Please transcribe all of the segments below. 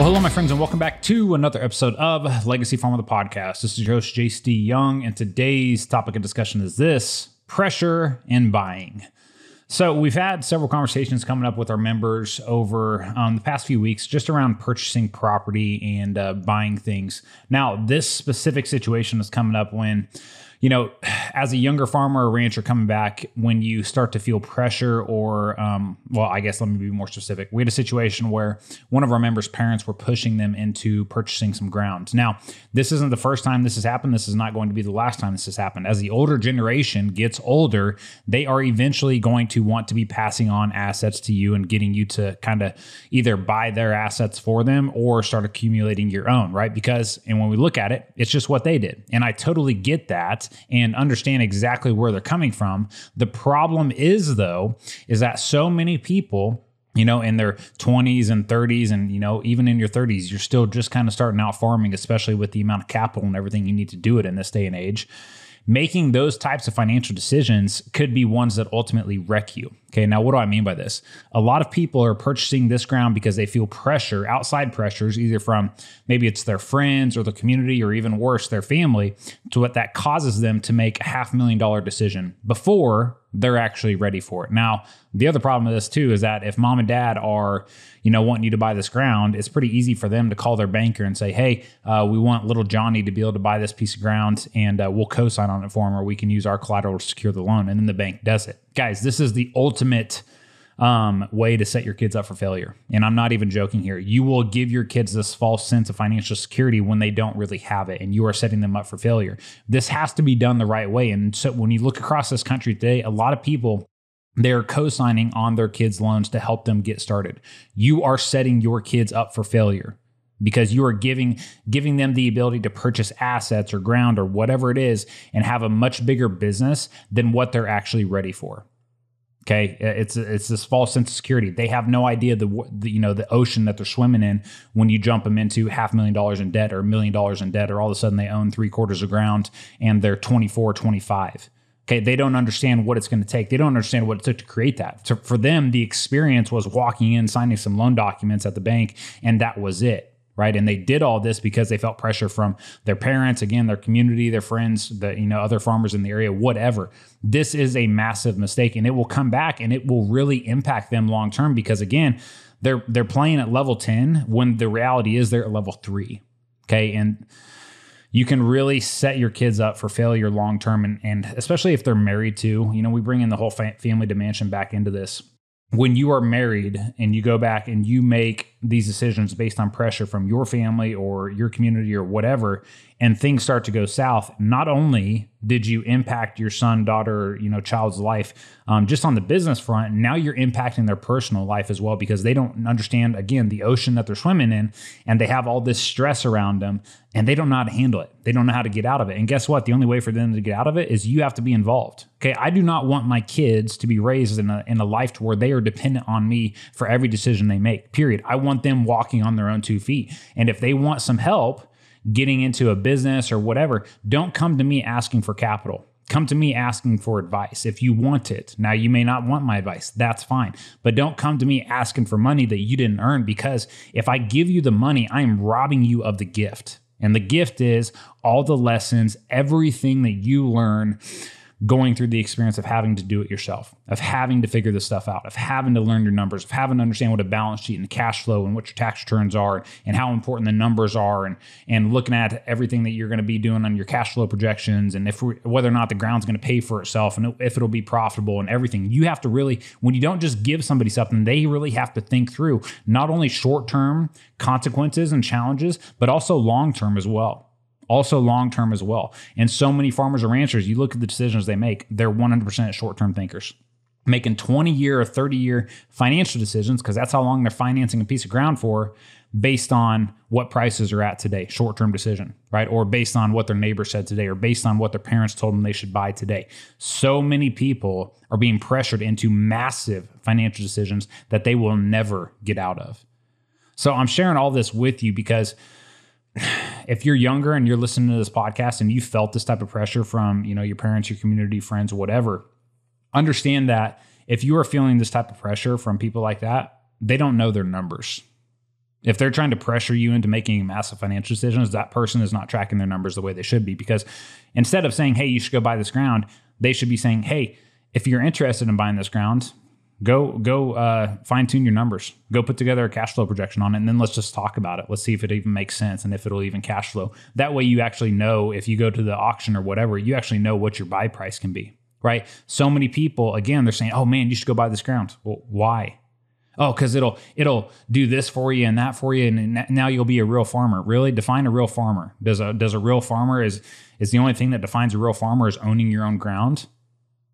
Well, hello, my friends, and welcome back to another episode of Legacy Farmer, the podcast. This is your host, J.C. Young, and today's topic of discussion is this: pressure in buying. So we've had several conversations coming up with our members over the past few weeks just around purchasing property and buying things. Now, this specific situation is coming up when, as a younger farmer or rancher coming back, when you start to feel pressure or, I guess let me be more specific. We had a situation where one of our members' parents were pushing them into purchasing some ground. Now, this isn't the first time this has happened. This is not going to be the last time this has happened. As the older generation gets older, they are eventually going to want to be passing on assets to you and getting you to kind of either buy their assets for them or start accumulating your own, right? And when we look at it, it's just what they did. And I totally get that and understand exactly where they're coming from. The problem is, though, is that so many people, in their 20s and 30s and, even in your 30s, you're still just kind of starting out farming, especially with the amount of capital and everything you need to do it in this day and age. Making those types of financial decisions could be ones that ultimately wreck you. Okay, now what do I mean by this? A lot of people are purchasing this ground because they feel pressure, outside pressures, either from maybe it's their friends or the community or even worse, their family, to what that causes them to make a $500,000 decision before they're actually ready for it. Now, the other problem with this too is that if mom and dad are, wanting you to buy this ground, it's pretty easy for them to call their banker and say, hey, we want little Johnny to be able to buy this piece of ground and we'll co-sign on it for him, or we can use our collateral to secure the loan. And then the bank does it. Guys, this is the ultimate way to set your kids up for failure. And I'm not even joking here. You will give your kids this false sense of financial security when they don't really have it, and you are setting them up for failure. This has to be done the right way. And so when you look across this country today, a lot of people, they're co-signing on their kids' loans to help them get started. You are setting your kids up for failure because you are giving them the ability to purchase assets or ground or whatever it is and have a much bigger business than what they're actually ready for. Okay, it's this false sense of security. They have no idea the ocean that they're swimming in when you jump them into $500,000 in debt or $1 million in debt, or all of a sudden they own 3/4 of ground and they're 24, 25. Okay, they don't understand what it's going to take. They don't understand what it took to create that. So for them, the experience was walking in, signing some loan documents at the bank, and that was it. Right. And they did all this because they felt pressure from their parents, again, their community, their friends, other farmers in the area, whatever. This is a massive mistake, and it will come back and it will really impact them long term because, again, they're playing at level 10 when the reality is they're at level 3. Okay. And you can really set your kids up for failure long term. And especially if they're married too. We bring in the whole family dimension back into this. When you are married and you go back and you make these decisions based on pressure from your family or your community or whatever, and things start to go south, not only did you impact your son, daughter, child's life just on the business front, now you're impacting their personal life as well because they don't understand, again, the ocean that they're swimming in, and they have all this stress around them and they don't know how to handle it. They don't know how to get out of it. And guess what? The only way for them to get out of it is you have to be involved. Okay, I do not want my kids to be raised in a life to where they are dependent on me for every decision they make, period. I want them walking on their own 2 feet. And if they want some help getting into a business or whatever, don't come to me asking for capital. Come to me asking for advice if you want it. Now, you may not want my advice. That's fine. But don't come to me asking for money that you didn't earn, because if I give you the money, I am robbing you of the gift. And the gift is all the lessons, everything that you learn going through the experience of having to do it yourself, of having to figure this stuff out, of having to learn your numbers, of having to understand what a balance sheet and cash flow and what your tax returns are and how important the numbers are, and looking at everything that you're going to be doing on your cash flow projections, and whether or not the ground's going to pay for itself and if it'll be profitable and everything. You have to really, when you don't just give somebody something, they really have to think through not only short-term consequences and challenges, but also long-term as well. And so many farmers or ranchers, you look at the decisions they make, they're 100% short-term thinkers, making 20-year or 30-year financial decisions, because that's how long they're financing a piece of ground for, based on what prices are at today, short-term decision, right? Or based on what their neighbor said today, or based on what their parents told them they should buy today. So many people are being pressured into massive financial decisions that they will never get out of. So I'm sharing all this with you because if you're younger and you're listening to this podcast and you felt this type of pressure from, your parents, your community, friends, whatever, understand that if you are feeling this type of pressure from people like that, they don't know their numbers. If they're trying to pressure you into making massive financial decisions, that person is not tracking their numbers the way they should be. Because instead of saying, hey, you should go buy this ground, they should be saying, hey, if you're interested in buying this ground, go fine tune your numbers. Go put together a cash flow projection on it, and then let's just talk about it. Let's see if it even makes sense and if it'll even cash flow. That way you actually know, if you go to the auction or whatever, you actually know what your buy price can be, right? So many people, again, they're saying, oh man, you should go buy this ground. Well, why? Oh, because it'll do this for you and that for you, and now you'll be a real farmer. Really? Define a real farmer. Does a real farmer is the only thing that defines a real farmer is owning your own ground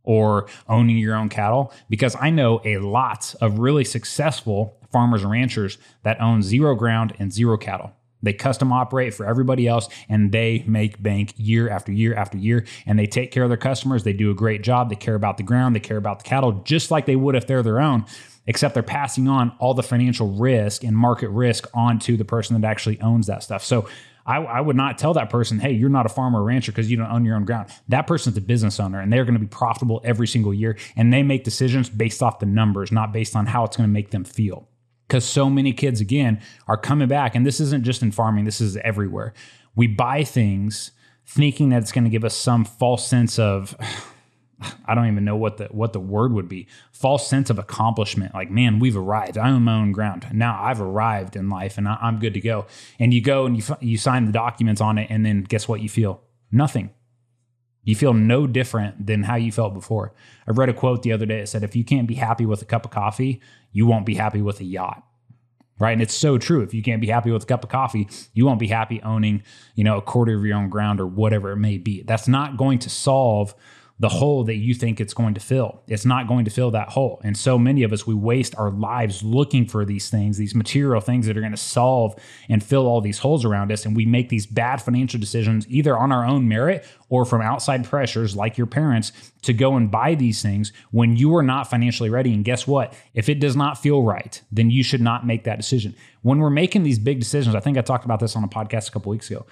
or owning your own cattle? Because I know a lot of really successful farmers and ranchers that own zero ground and zero cattle. They custom operate for everybody else, and they make bank year after year after year, and they take care of their customers. They do a great job. They care about the ground. They care about the cattle, just like they would if they're their own, except they're passing on all the financial risk and market risk onto the person that actually owns that stuff. So I would not tell that person, hey, you're not a farmer or rancher because you don't own your own ground. That person's a business owner, and they're going to be profitable every single year, and they make decisions based off the numbers, not based on how it's going to make them feel. Because so many kids, again, are coming back, and this isn't just in farming, this is everywhere. We buy things thinking that it's going to give us some false sense of, I don't even know what the word would be, false sense of accomplishment. Like, man, we've arrived. I own my own ground. Now I've arrived in life and I'm good to go. And you go and you sign the documents on it, and then guess what you feel? Nothing. You feel no different than how you felt before. I read a quote the other day that said, if you can't be happy with a cup of coffee, you won't be happy with a yacht. Right? And it's so true. If you can't be happy with a cup of coffee, you won't be happy owning, a quarter of your own ground or whatever it may be. That's not going to solve the hole that you think it's going to fill. It's not going to fill that hole. And so many of us, we waste our lives looking for these things, these material things that are going to solve and fill all these holes around us. And we make these bad financial decisions either on our own merit or from outside pressures like your parents to go and buy these things when you are not financially ready. And guess what? If it does not feel right, then you should not make that decision. When we're making these big decisions, I think I talked about this on a podcast a couple weeks ago.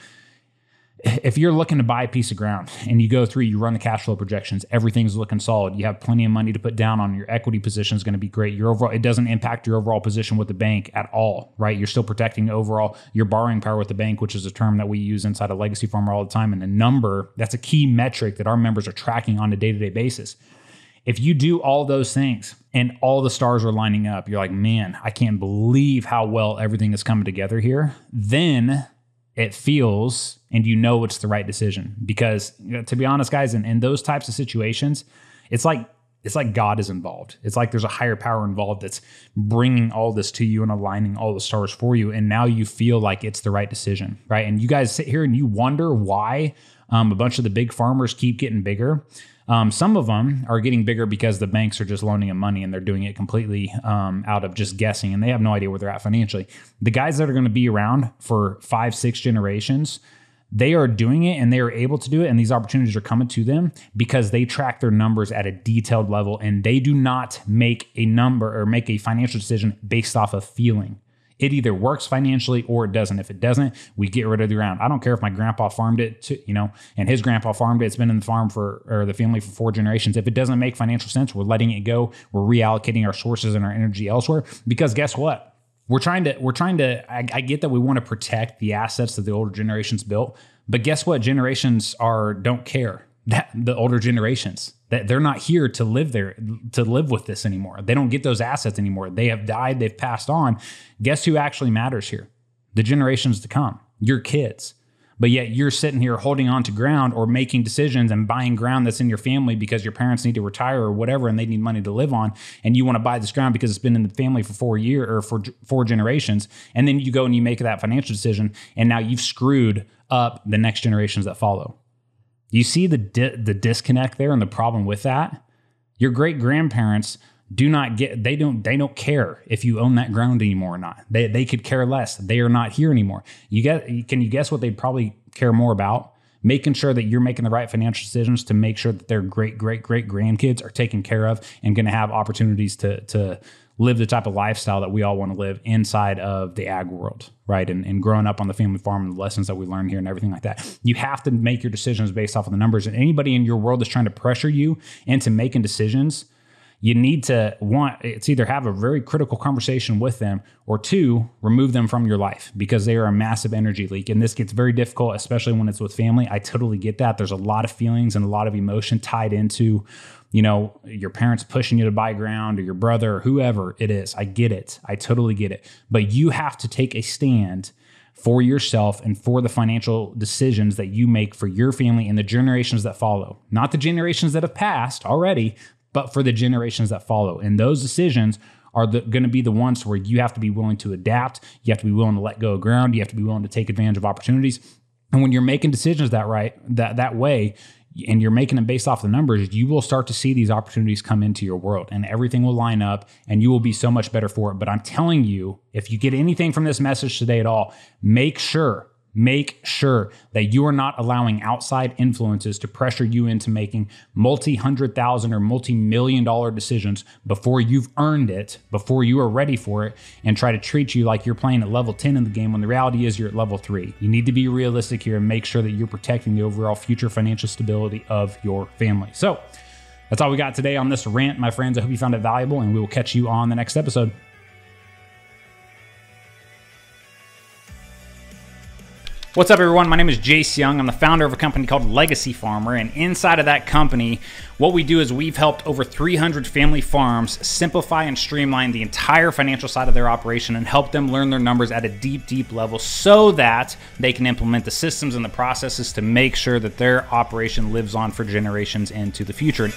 If you're looking to buy a piece of ground and you go through, you run the cash flow projections, everything's looking solid. You have plenty of money to put down on your equity position is going to be great. Your overall, it doesn't impact your overall position with the bank at all, right? You're still protecting overall your borrowing power with the bank, which is a term that we use inside of Legacy Farmer all the time. And the number, that's a key metric that our members are tracking on a day-to-day basis. If you do all those things and all the stars are lining up, you're like, man, I can't believe how well everything is coming together here. Then it feels, and it's the right decision. Because to be honest, guys, in those types of situations, it's like God is involved. It's like there's a higher power involved that's bringing all this to you and aligning all the stars for you. And now you feel like it's the right decision, right? And you guys sit here and you wonder why a bunch of the big farmers keep getting bigger. Some of them are getting bigger because the banks are just loaning them money and they're doing it completely out of just guessing, and they have no idea where they're at financially. The guys that are going to be around for 5-6 generations, they are doing it and they are able to do it, and these opportunities are coming to them because they track their numbers at a detailed level, and they do not make a number or make a financial decision based off of feeling. It either works financially or it doesn't. If it doesn't, we get rid of the ground. I don't care if my grandpa farmed it, and his grandpa farmed it. It's been in the the family for 4 generations. If it doesn't make financial sense, we're letting it go. We're reallocating our sources and our energy elsewhere, because guess what? We're trying to, I get that we want to protect the assets that the older generations built, but guess what? Generations don't care. That the older generations, that they're not here to live with this anymore. They don't get those assets anymore. They have died. They've passed on. Guess who actually matters here? The generations to come, your kids. But yet you're sitting here holding on to ground or making decisions and buying ground that's in your family because your parents need to retire or whatever, and they need money to live on. And you want to buy this ground because it's been in the family for 4 years or for 4 generations. And then you go and you make that financial decision, and now you've screwed up the next generations that follow. You see the disconnect there and the problem with that? Your great grandparents they don't care if you own that ground anymore or not. They could care less. They are not here anymore. Can you guess what they probably care more about? Making sure that you're making the right financial decisions to make sure that their great grandkids are taken care of and going to have opportunities to live the type of lifestyle that we all want to live inside of the ag world, right? And growing up on the family farm and the lessons that we learn here and everything like that. You have to make your decisions based off of the numbers. And anybody in your world that's trying to pressure you into making decisions, you need to it's either have a very critical conversation with them, or two, remove them from your life, because they are a massive energy leak. And this gets very difficult, especially when it's with family. I totally get that. There's a lot of feelings and a lot of emotion tied into, your parents pushing you to buy ground, or your brother, or whoever it is. I get it. I totally get it. But you have to take a stand for yourself and for the financial decisions that you make for your family and the generations that follow. Not the generations that have passed already, but for the generations that follow. And those decisions are going to be the ones where you have to be willing to adapt. You have to be willing to let go of ground. You have to be willing to take advantage of opportunities. And when you're making decisions that way, and you're making them based off the numbers, you will start to see these opportunities come into your world, and everything will line up, and you will be so much better for it. But I'm telling you, if you get anything from this message today at all, make sure that you are not allowing outside influences to pressure you into making multi-$100,000 or multi-million-dollar decisions before you've earned it, before you are ready for it, and try to treat you like you're playing at level 10 in the game when the reality is you're at level 3. You need to be realistic here and make sure that you're protecting the overall future financial stability of your family. So that's all we got today on this rant, my friends. I hope you found it valuable, and we will catch you on the next episode. What's up, everyone? My name is Jace Young. I'm the founder of a company called Legacy Farmer, and inside of that company, what we do is we've helped over 300 family farms simplify and streamline the entire financial side of their operation and help them learn their numbers at a deep level so that they can implement the systems and the processes to make sure that their operation lives on for generations into the future.